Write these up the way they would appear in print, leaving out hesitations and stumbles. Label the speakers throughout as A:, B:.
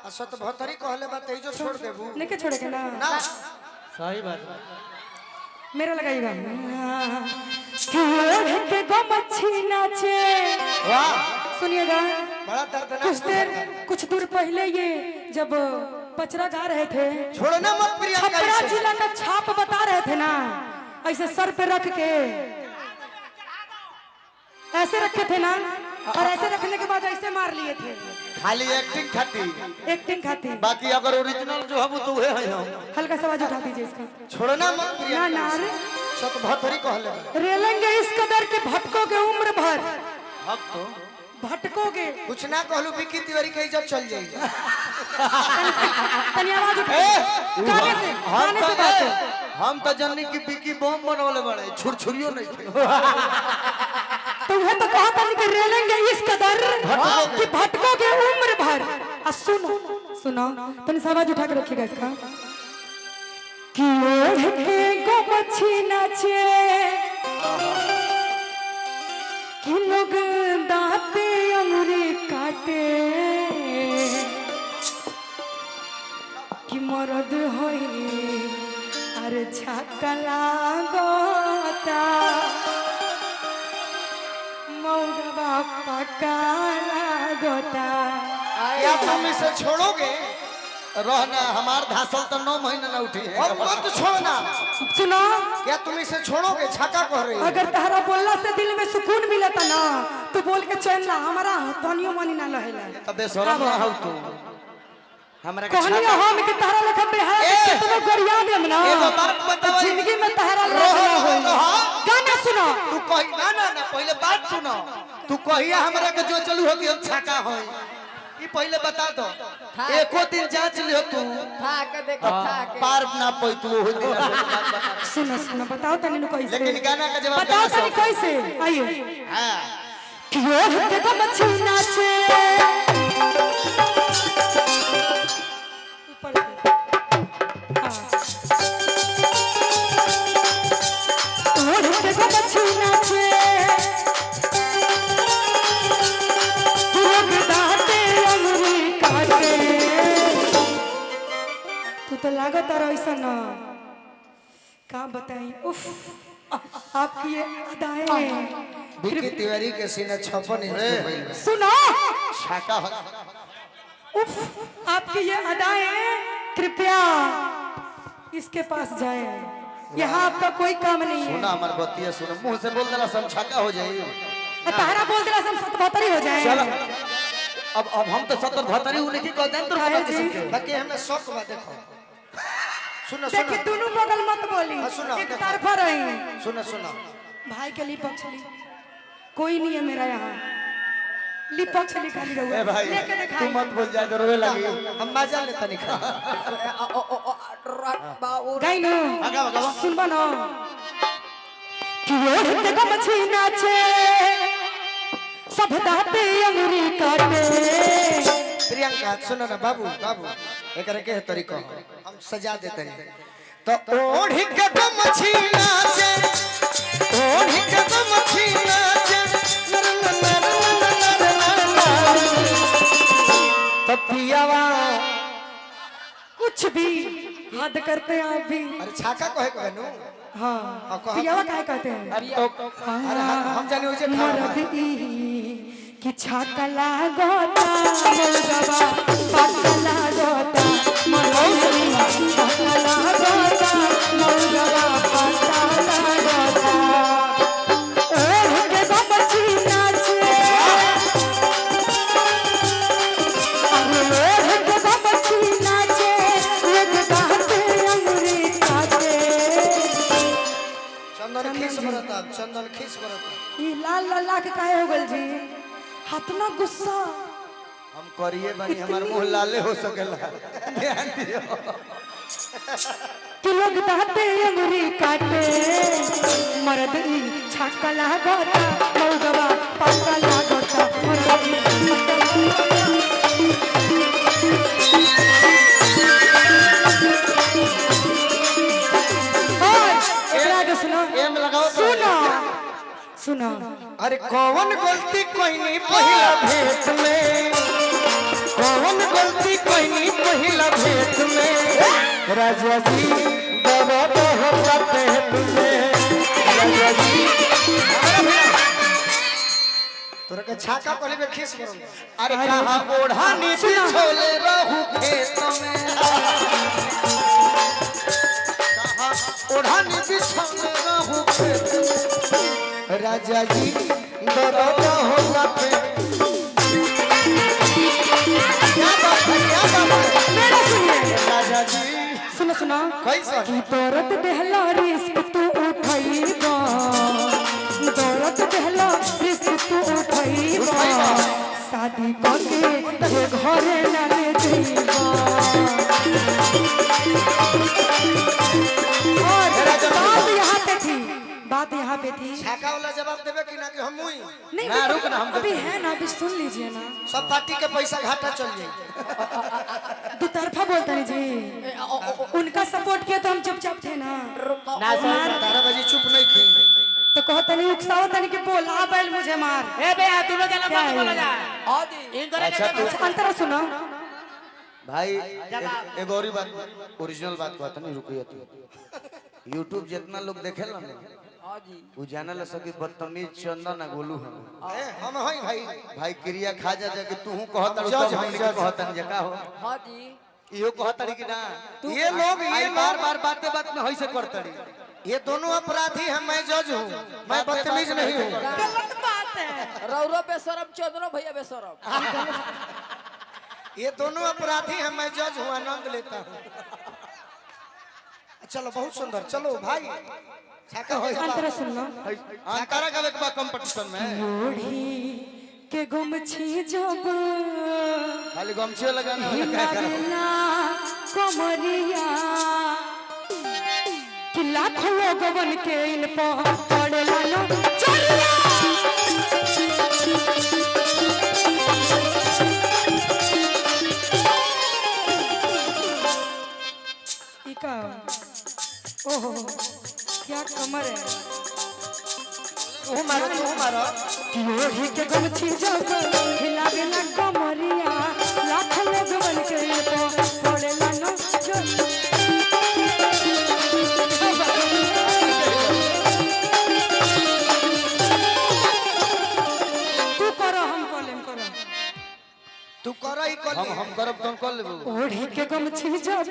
A: असत भतरी कहले बात जो छोड़ देबू
B: नहीं के छोड़े के ना
A: ना
C: सही बात
B: मेरा लगाइएगा के गो मच्छी नाचे
A: वाह
B: सुनिएगा
A: बड़ा दर्दनाक
B: कुछ देर कुछ दूर पहले ये जब पचरा गा रहे थे
A: छोड़ना मत प्रियंका
B: छपरा
A: इसे।
B: जिला का छाप बता रहे थे ना ऐसे सर पे रख के ऐसे रखे थे ना और ऐसे रखने के बाद ऐसे मार लिए थे
A: खाली एक्टिंग खाती
B: एक्टिंग खाती
C: बाकी अगर ओरिजिनल जो हम तो वह है हम
B: हल्का सा आवाज उठा दीजिए इसका
A: छोड़ना मत
B: ना
A: प्रियंका
B: ना
A: इसे। सत भतरी कहले बा।
B: रेलेंगे इस कदर के भटकोगे उम्र भर
C: हम तो
B: भटकोगे
A: कुछ ना कहलू विकी तिवारी के इज्जत चल जाएगी
B: तनी आवाज उठाइए गाने से बात है।
C: हम तो जननी की बिकी बम बनवले बड़े छुरछुरियो नहीं थे
B: तो वह तो कहा था कि रेलेंगे इस कदर कि भटकोगे उम्र भर और सुनो सुनो तनी सा आवाज उठा के रखिएगा इसका कि ओढ़ के गो मच्छी नाचे कि लोग दांते अंगुरी काटे कि मरद होई अरे छक्का लागता मौगवा पक्का लागता
A: क्या तुम इसे छोड़ोगे
C: रहना हमार धासल तो 9 महीने न उठी है
A: अब मत छोड़ना
B: सुनो
A: क्या तुम इसे छोड़ोगे छक्का कह रही है
B: अगर तहरा बोलला से दिल में सुकून मिलता ना तो बोल के चल ला हमारा तनियो मनी ना लहेला
C: तबे शरम ना हो तू हमरा के
B: कहनी हम कि तहरा लेखा बेहाया के कितनो गरिया देम ना
C: एगो बात बताओ।
B: जिंदगी में तहरा रहना होई गाना सुनो
C: तू कही ना ना ना पहले बात सुनो तू कहिया हमरा के जो चलू हो कि हम छाका होई ई पहले बता दो एको दिन जांच लियो तू पार ना पई तू हो दिन बात बता
B: सुनो सुनो बताओ तनी नु कैसे
C: लेकिन गाना का जवाब
B: बताओ
C: गाना
B: तनी
C: सब।
B: कैसे आइए
C: हां
B: कि ओढ़ के गो मच्छी नाचे ऊपर ओढ़ के गो मच्छी नाचे लोग दांते अंगुरी काटे तू तो लागत है ऐसा ना का बताई उफ आपकी ये अदाएं
A: विकी तिवारी के सीना 56 इंच के भइल बा।
B: सुनो
C: छाका
B: उफ आपकी ये अदाएं कृपया इसके पास जाए यहाँ आपका कोई काम नहीं है
C: सुना हमार बतिया सुनो मुंह से बोल देला सब छाका हो जाई
B: तारा बोल दिला हम 77 हो जाए
C: चल अब हम तो 70 72 उन्हें की कहते हैं तो
B: काहे
C: पता
B: जी?
C: कैसे
A: बाकी हमने शौक बा देखो सुनो
B: देखिए
A: सुनो
B: दोनों बगल मत बोली
A: हाँ, सुनो,
B: एक
A: देखो।
B: तरफा रही
A: सुनो सुनो
B: भाई के लिए पक्ष ली कोई नहीं है मेरा यहाँ ली पक्ष निकाली रहुआ
C: ए भाई
B: लेके
C: तू
B: दिखाई
C: मत बोल जा रोवे लगी
A: हम मजा लेता नहीं खा
B: गाई नो
C: आगा आगा
B: सुनबा ना कि ओढ़ के गो मच्छी नाचे सब दाते अंगुरी काटे
A: प्रियंका सुनो ना बाबू बाबू एकरे के तरीका हम सजा देते हैं तो ओढ़ के गो मच्छी नाचे ओढ़ के गो मच्छी नाचे नर नर नर नर नर तो पियावा
B: कुछ भी हद करते हैं आप भी
A: अरे छाका कहे को नु
B: हाँ
A: कहा-
B: पियावा काहे कहते हैं
C: अब तो
A: अरे हम जाने उसे खा
B: मरद ई कि छाका लागोता मोलगवा पाका लागोता मरद ई छाका लागोता मोलगवा पाका लागोता ओढ़ के गो मच्छी नाचे अरे ओढ़ के गो मच्छी नाचे एक दांते अंगुरी काटे
A: चंदन खीस बरता चंदन खीस बरता
B: ई लाल लाल लाख काहे हो गल जी हतना गुस्सा
C: हम करिए बनी हमार मुंह लाले हो सकेला ध्यान दियो
B: कि लोग दाते अंगुरी काटे मरद ई छक्का लागोता मौगवा पक्का लागोता मरद ई एकरा आगे सुनो
C: एम लगाओ तो
B: सुनो सुनो
A: अरे कौन गलती कोई नहीं पहला भेंट में कौन गलती कोई नहीं राजा जी दर्द होता है तुझे राजा जी तोरा के छाका पहले में खींच करो
C: अरे कहाँ ओढ़ानी बिछोले रहू खेत में कहाँ ओढ़ानी बिछोले रहू खेत में
A: राजा जी दर्द होता है क्या बात है
B: मेरा सुनिए
A: राजा जी
B: सुनो सुनो
A: कैसा
B: कि दौरत देहला रिस्क तू उठैबा दौरत देहला रिस्क तू उठैबा शादी करके ये घरे ना ले जइबा बात यहाँ पे थी
A: छाका वाला जवाब देबे कि ना कि हम हुई
B: नहीं
C: ना, रुक ना, हम
B: अभी है ना अभी सुन लीजिए ना
A: सब पार्टी के पैसा घाटा चल जाए
B: दो तरफा बोलता नहीं जी उनका सपोर्ट किया तो हम चुपचाप थे ना
A: ना सर 12 बजे चुप नहीं थी
B: तो कहता नहीं उकसाओ तनी कि बोला बैल मुझे मार
D: ए बे तू लोग ना
B: क्या
D: मत
B: है?
D: बोला जा इन करे
C: अच्छा,
D: के
B: अच्छा, अंतरा सुनो
C: भाई एक और ही बात ओरिजिनल बात कहता नहीं रुकिए तू YouTube जितना लोग देखेला ना
D: हां जी
C: वो जाने ला सकी बदतमीज चंदन ना गोलू हम
A: हम हई भाई
C: भाई क्रिया खा जा के तू कहता
A: हम
C: तो
A: जज
C: हम
A: हैं, जज।
C: कहता नहीं का हो
D: हां जी
C: इहो कहता कि ना
A: ये लोग
C: ये
A: ये
C: बार
A: लोग
C: बार बातें बात में हइसे करतड़ी
A: ये दोनों अपराधी हैं मैं जज हूँ मैं बदतमीज नहीं हूँ
B: गलत बात है
D: रौरो बेशरम चंद्रो भैया बेशरम
A: ये दोनों अपराधी हैं मैं जज हूँ आनंद लेता हूँ चलो बहुत सुंदर चलो भाई छाका हो
B: अंतरा सुनो
C: अंतरा का एक बार कंपटीशन में
B: ओढ़ी के गुम छी जब
C: खाली गमछे लगाना
B: हिलावेला कमरिया कि लाखों लोगवन के इन पर पड़ेला लो चोरिया इका ओहो क्या कमर है
A: तू मारो
B: ओढ़ी के गमछी जब हिलावेला कमरिया लाखों लोगवन के इन पर पड़ेला लो चोरिया तू करो हम कॉलेम करो
A: तू करो ही कर
C: हम करब तुम कर लेबो
B: ओढ़ी के गमछी जब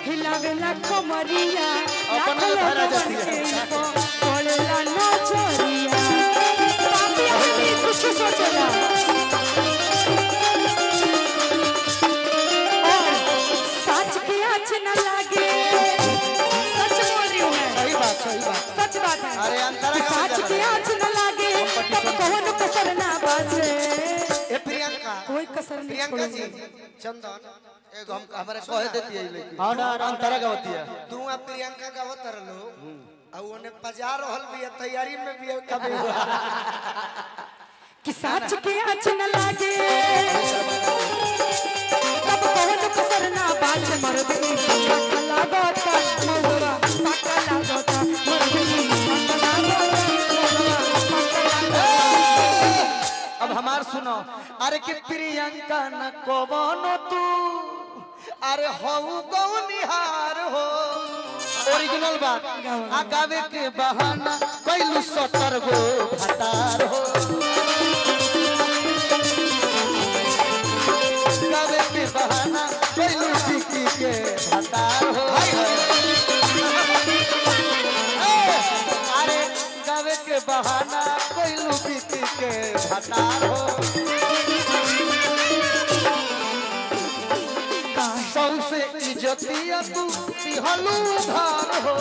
B: हिलावेला कमरिया
C: अपना
B: लाखों
C: धारा
B: लोगवन
C: जाती है।
B: के इन पर पड़ेला लो चोरिया पापी आदमी कुछ सोचेला और सच की आँच न लागे सच बोल रही हूँ मैं
A: सही बात
B: सच बात है
C: अरे अंतरा
B: कि
C: का
B: सच की आँच न लागे तब कौन कसर ना बाजे
A: ए प्रियंका
B: कोई कसर नहीं
A: प्रियंका जी
B: छोड़ूंगा
A: चंदन
C: एगो हम हमारे कह देती है लेकिन हां ना अंतरा का होती है
A: तू आ प्रियंका का उतर लो और ओने पजा रहल भी है, तैयारी में भी है, कभी
B: कि सच के आँच न लागे तब कौन कसर ना बाजे मर्दनी छक्का लागता मौगवा पक्का लागता मर्दनी छक्का लागता मौगवा पक्का लागता
C: अब हमार सुनो अरे कि प्रियंका न कवनो तू अरे हऊ गौनिहार हो ओरिजिनल बात आ गावे के बहाना कैलू 70 गो भतार हो गावे के बहाना कैलू टिकी के भतार हो अरे गावे के बहाना कैलू टिकी के भतार हो सौसे इज्जतिया तू दिहलू धार हो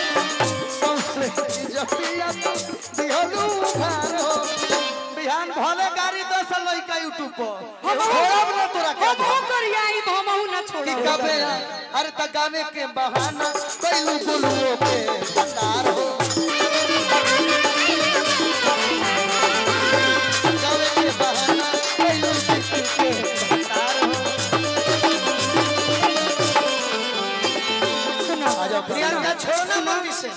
C: सौसे इज्जतिया तू दिहलू धार हो बिहान भले गाड़ी 10 लइका यूट्यूब पर छोड़ब ना तोरा के
B: हम करियाई भमहु ना
C: कि
B: छोड़ो
C: कबे अरे त गावे के बहाना कैलू गुलुओ के भतार हो गावे के बहाना कैलू टिकी के भतार हो
B: सुनो
A: प्रियंका छोड़ना मम्मी से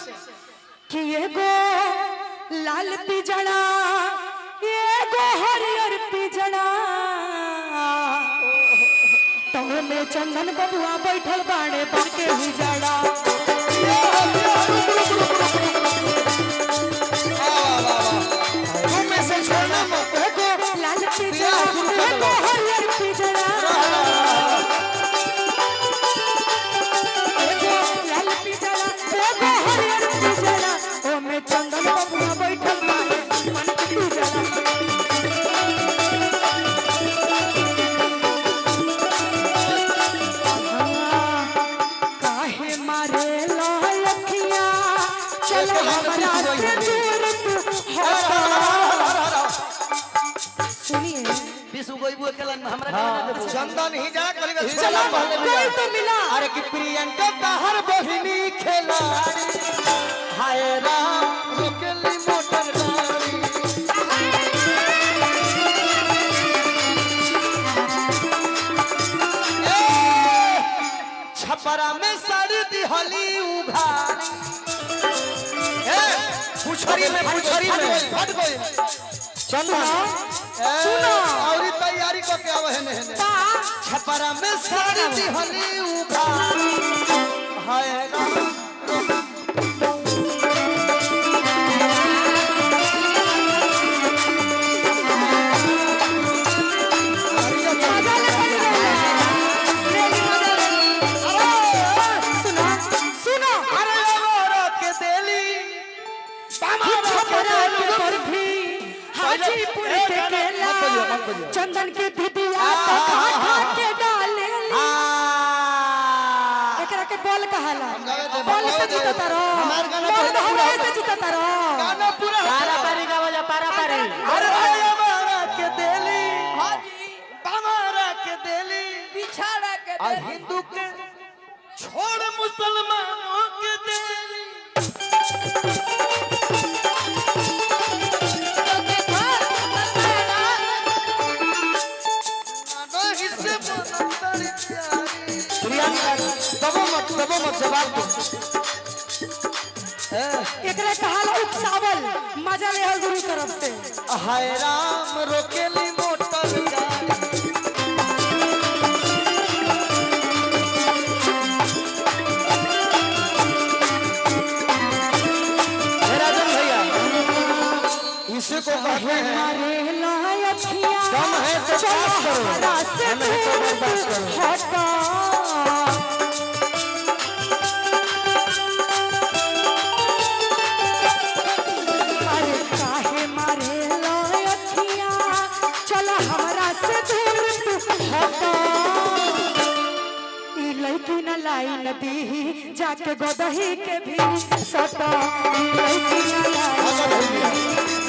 B: कि एगो लाल पिजड़ा एगो हरियर पिजड़ा गाँव में चंदन बबुआ बैठल बाड़े बन के ही जड़ा
C: तुम में से छोड़ना मत
B: एगो लाल पिजड़ा एगो हरियर पिजड़ा एगो लाल पिजड़ा एगो हरियर पिजड़ा ओ में चंदन बबुआ बैठल बाड़े बन के ही जड़ा काहे मारे लखिया चल हमरा से दूर तू हटा सुनिए
C: विशु गोइबू के लन हमरा के ना देबू
A: चंदन ही जा कली में
B: चलो कोई तो मिला
C: अरे कि प्रियंका बाहर बहिनी खेलाड़ी हाय राम रोकेली मोटर गाड़ी छपरा में साड़ी दिहली उघारी
A: पुछरी में
C: फट गई
A: चंदन
B: सुनो
C: और तैयारी को के आवे ने छपरा में साड़ी दिहली उघारी हाय राम
B: सुनो सुनो
C: अरे मोरा के देली
B: छपरा के बर्फी हाजीपुर के केला चंदन के दिदिया तो खा खा के डाले एकरा के बोल कहाला बोल से जीतता रहो
C: हमार गाना
B: बोल
C: पहले पूरा
B: हवा से जीतता रहो
C: गाना पूरा
D: पारा पारी गावा जा पारा पारी
C: अरे मोरा के देली
D: हाँ जी
C: बामारा के देली
D: पिछाड़ा के
C: आ
D: दे
C: हिंदू के छोड़ मुसलमानों के देली मानो हिस्से बनतरी प्यारी प्रियंका दबो मत जवाब दो
B: एकरा कहाला उपसावल मजा ले गुरु तरफ से
C: हाय राम रोकेली मोटर गाड़ी राजन भैया इसी को कहते हैं
B: मारे लायखिया
C: दम है तो पास करो
B: दम
C: है तो बर्दाश्त करो
B: हटा अरे काहे मारे लायखिया चल हमरा से दूर तू हटा ई लड़की न लाइन दी जाके गोदही के भी सटा ई लड़की न लाइन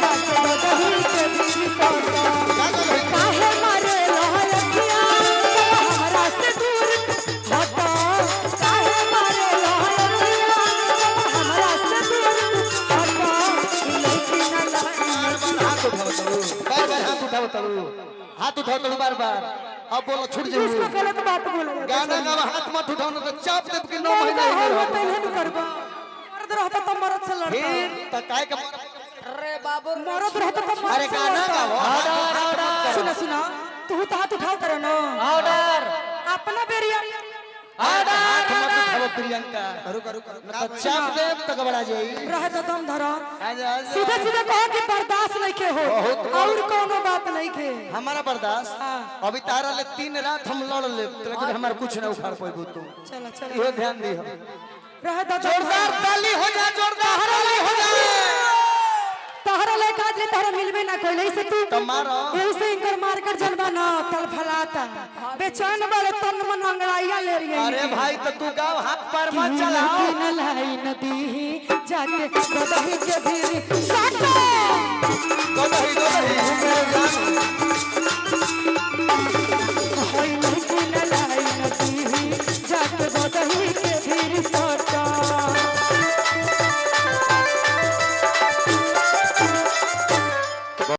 B: जाके गोदही के भी सटा काहे मारे लहरकिया हमरा से दूर हटा काहे मारे लहरकिया हमरा से दूर हटा ई लड़की न लाइन
C: बार बार हाथ उठाओ तलू हाथ उठाओ तलू बार बार अब बोलो छूट
B: इसको
C: जाओ
B: गलत बात बोला
C: गाना का हाथ मत उठाओ ना तो चाप देव के 9
B: महीना
C: महीना
B: हो
C: हो
B: पहले न करबा मर्द रहता तो मर्द से लड़ता
C: फिर त काय का
D: रे बाबू
B: मर्द रहता तो मर्द
C: अरे
B: से
C: गाना
B: लड़ता।
C: गाओ
B: सुना सुना तू तो हाथ उठाओ करो ना
D: ऑर्डर
B: अपना बेरिया
C: हाथ मत उठाओ प्रियंका रुक ना तो चाप देव तो घबरा जाई
B: रह तो दम धरो
C: आजा
B: सीधे सीधे कहो कि बर्दाश्त नहीं के हो और कोनो बात नहीं के
C: हमारा बर्दाश्त
B: हाँ।
C: अभी तारा ले 3 रात हम लड़ ले लेकिन हमारा कुछ ना उखाड़ पाइबू तू
B: चलो चलो
C: इहो ध्यान दी हम
B: रह तो
C: जोरदार ताली हो जा जोरदार ताली हो जा
B: तहरा ले काज ले तहरा मिलबे ना कोई से तू
C: तुम्हारा
B: ऐसे इनकर मार कर जनबा ना तल फलाता बेचैन वाले तन मन अंगड़ाइया ले रही है
C: अरे भाई तो तू गाँव हाथ पैर मत चलाओ
B: लड़की न लाई नदी जाके गोदही के भी साटा
C: गोदही गोदही मेरे जान